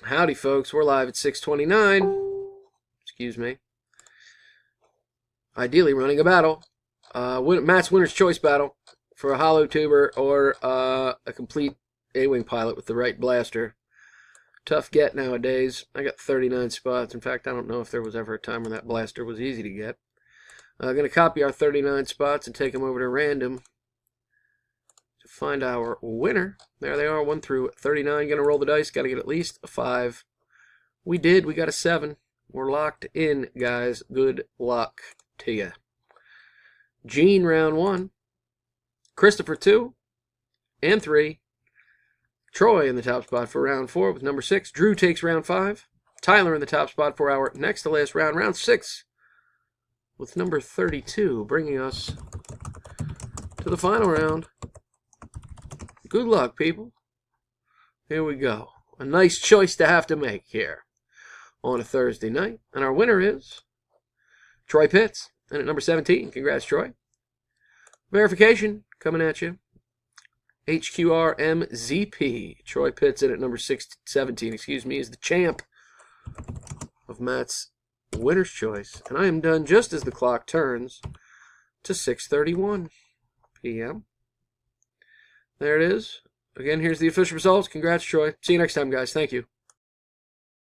Howdy, folks. We're live at 6:29. Excuse me. Ideally running a battle. Matt's Winner's Choice battle for a hollow tuber or a complete A-Wing pilot with the right blaster. Tough get nowadays. I got 39 spots. In fact, I don't know if there was ever a time when that blaster was easy to get. I'm going to copy our 39 spots and take them over to random to find our winner. There they are, 1 through 39. Going to roll the dice. Got to get at least a 5. We did. We got a 7. We're locked in, guys. Good luck to you. Gene, round 1. Christopher, 2 and 3. Troy in the top spot for round 4 with number 6. Drew takes round 5. Tyler in the top spot for our next to last round, round 6, with number 32, bringing us to the final round. Good luck, people. Here we go. A nice choice to have to make here on a Thursday night. And our winner is Troy Pitts. And at number 17, congrats, Troy. Verification coming at you. HQRMZP. Troy Pitts in at number 17, is the champ of Matt's Winner's Choice. And I am done just as the clock turns to 6:31 p.m. There it is. Again, here's the official results. Congrats, Troy. See you next time, guys. Thank you.